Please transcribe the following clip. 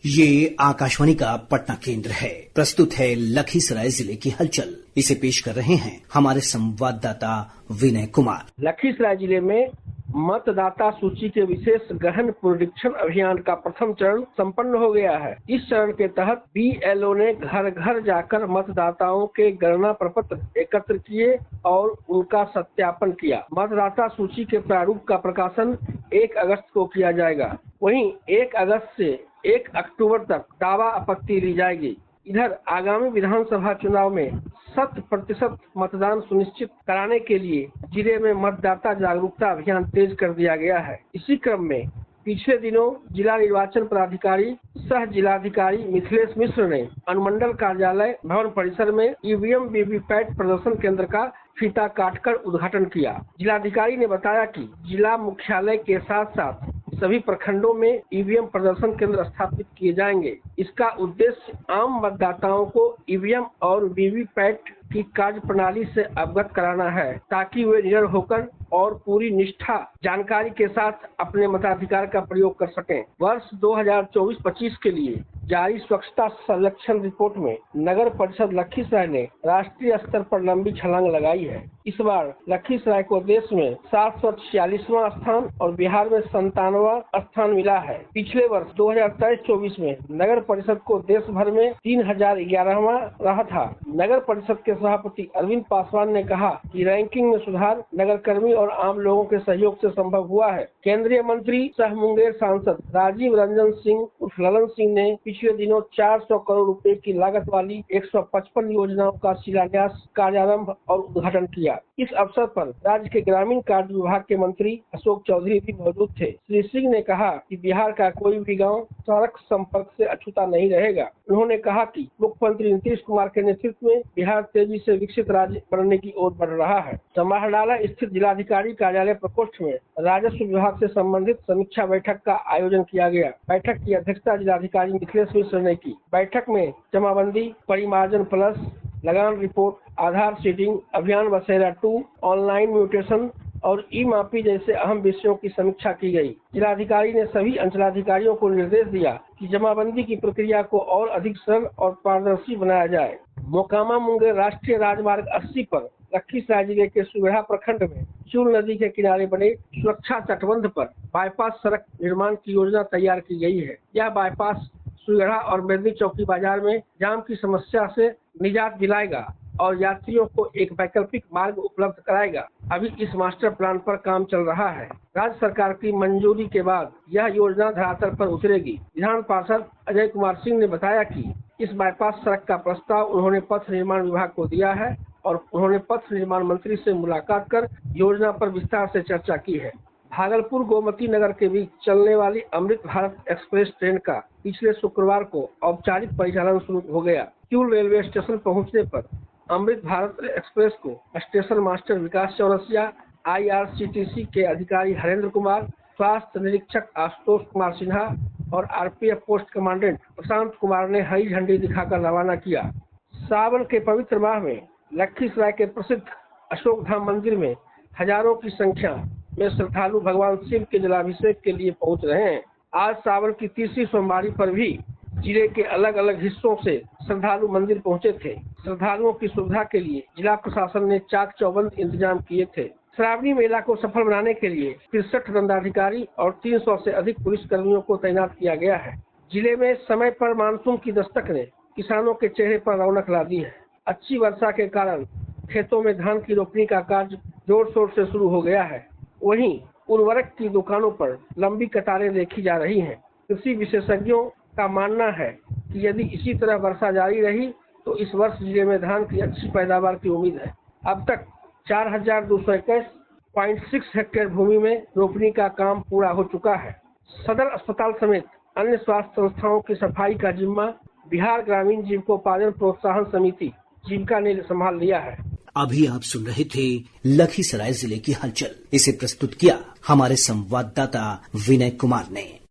ये आकाशवाणी का पटना केंद्र है। प्रस्तुत है लखीसराय जिले की हलचल। इसे पेश कर रहे हैं हमारे संवाददाता विनय कुमार। लखीसराय जिले में मतदाता सूची के विशेष गहन पुनरीक्षण अभियान का प्रथम चरण संपन्न हो गया है। इस चरण के तहत बीएलओ ने घर घर जाकर मतदाताओं के गणना प्रपत्र एकत्र किए और उनका सत्यापन किया। मतदाता सूची के प्रारूप का प्रकाशन 1 अगस्त को किया जाएगा। वहीं 1 अगस्त से 1 अक्टूबर तक दावा आपत्ति ली जाएगी। इधर आगामी विधानसभा चुनाव में 100% मतदान सुनिश्चित कराने के लिए जिले में मतदाता जागरूकता अभियान तेज कर दिया गया है। इसी क्रम में पिछले दिनों जिला निर्वाचन पदाधिकारी सह जिलाधिकारी मिथिलेश मिश्र ने अनुमंडल कार्यालय भवन परिसर में ईवीएम वीवीपैट प्रदर्शन केंद्र का फीता काटकर उद्घाटन किया। जिलाधिकारी ने बताया कि जिला मुख्यालय के साथ साथ सभी प्रखंडों में ईवीएम प्रदर्शन केंद्र स्थापित किए जाएंगे। इसका उद्देश्य आम मतदाताओं को ईवीएम और वीवीपैट की कार्य प्रणाली से अवगत कराना है, ताकि वे निडर होकर और पूरी निष्ठा जानकारी के साथ अपने मताधिकार का प्रयोग कर सकें। वर्ष 2024-25 के लिए जारी स्वच्छता सर्वेक्षण रिपोर्ट में नगर परिषद लखीसराय ने राष्ट्रीय स्तर पर लंबी छलांग लगाई है। इस बार लखीसराय को देश में 746वां स्थान और बिहार में 97वां स्थान मिला है। पिछले वर्ष 2023-24 में नगर परिषद को देश भर में 3011वां रहा था। नगर परिषद के सभापति अरविंद पासवान ने कहा कि रैंकिंग में सुधार नगर कर्मी और आम लोगों के सहयोग से संभव हुआ है। केंद्रीय मंत्री सह मुंगेर सांसद राजीव रंजन सिंह उर्फ ललन सिंह ने पिछले दिनों 400 करोड़ रुपए की लागत वाली 155 योजनाओं का शिलान्यास, कार्यारंभ और उद्घाटन किया। इस अवसर पर राज्य के ग्रामीण कार्य विभाग के मंत्री अशोक चौधरी भी मौजूद थे। श्री सिंह ने कहा कि बिहार का कोई भी गांव सड़क संपर्क से अछूता नहीं रहेगा। उन्होंने कहा कि मुख्यमंत्री नीतीश कुमार के नेतृत्व में बिहार तेजी से विकसित राज्य बनने की ओर बढ़ रहा है। जमाहरडाला स्थित जिलाधिकारी कार्यालय प्रकोष्ठ में राजस्व विभाग से संबंधित समीक्षा बैठक का आयोजन किया गया। बैठक की अध्यक्षता जिलाधिकारी मिथिलेश मिश्र ने की। बैठक में जमाबंदी, परिमार्जन प्लस, लगान रिपोर्ट, आधार सीडिंग, अभियान बसेरा 2, ऑनलाइन म्यूटेशन और ई मापी जैसे अहम विषयों की समीक्षा की गई। जिलाधिकारी ने सभी अंचलाधिकारियों को निर्देश दिया कि जमाबंदी की प्रक्रिया को और अधिक सरल और पारदर्शी बनाया जाए। मोकामा मुंगेर राष्ट्रीय राजमार्ग 80 पर लखीसराय जिले के सुगढ़ा प्रखंड में चूल नदी के किनारे बने सुरक्षा तटबंध पर बाईपास सड़क निर्माण की योजना तैयार की गई है। यह बाईपास सुगढ़ा और मेदनी चौकी बाजार में जाम की समस्या से निजात दिलाएगा और यात्रियों को एक वैकल्पिक मार्ग उपलब्ध कराएगा। अभी इस मास्टर प्लान पर काम चल रहा है। राज्य सरकार की मंजूरी के बाद यह योजना धरातल पर उतरेगी। विधान पार्षद अजय कुमार सिंह ने बताया कि इस बाईपास सड़क का प्रस्ताव उन्होंने पथ निर्माण विभाग को दिया है और उन्होंने पथ निर्माण मंत्री से मुलाकात कर योजना पर विस्तार से चर्चा की है। भागलपुर गोमती नगर के बीच चलने वाली अमृत भारत एक्सप्रेस ट्रेन का पिछले शुक्रवार को औपचारिक परिचालन शुरू हो गया। किऊल रेलवे स्टेशन पहुंचने पर अमृत भारत एक्सप्रेस को स्टेशन मास्टर विकास चौरसिया, IRCTC के अधिकारी हरेंद्र कुमार, स्वास्थ्य निरीक्षक आशुतोष कुमार सिन्हा और RPF post commandant Prashant Kumar ने हरी झंडी दिखाकर रवाना किया। सावन के पवित्र माह में लखीसराय के प्रसिद्ध अशोक धाम मंदिर में हजारों की संख्या में श्रद्धालु भगवान शिव के जलाभिषेक के लिए पहुंच रहे हैं। आज सावन की तीसरी सोमवारी पर भी जिले के अलग अलग हिस्सों से श्रद्धालु मंदिर पहुंचे थे। श्रद्धालुओं की सुविधा के लिए जिला प्रशासन ने चाक चौबंद इंतजाम किए थे। श्रावणी मेला को सफल बनाने के लिए 63 दंडाधिकारी और 300 से अधिक पुलिस कर्मियों को तैनात किया गया है। जिले में समय पर मानसून की दस्तक ने किसानों के चेहरे पर रौनक ला दी है। अच्छी वर्षा के कारण खेतों में धान की रोपनी का कार्य जोर शोर से शुरू हो गया है। वहीं उर्वरक की दुकानों पर लंबी कतारें देखी जा रही हैं। कृषि विशेषज्ञों का मानना है कि यदि इसी तरह वर्षा जारी रही तो इस वर्ष जिले में धान की अच्छी पैदावार की उम्मीद है। अब तक 4221.6 हेक्टेयर भूमि में रोपनी का काम पूरा हो चुका है। सदर अस्पताल समेत अन्य स्वास्थ्य संस्थाओं की सफाई का जिम्मा बिहार ग्रामीण जीविकोपार्जन प्रोत्साहन समिति जीविका ने संभाल लिया है। अभी आप सुन रहे थे लखीसराय जिले की हलचल। इसे प्रस्तुत किया हमारे संवाददाता विनय कुमार ने।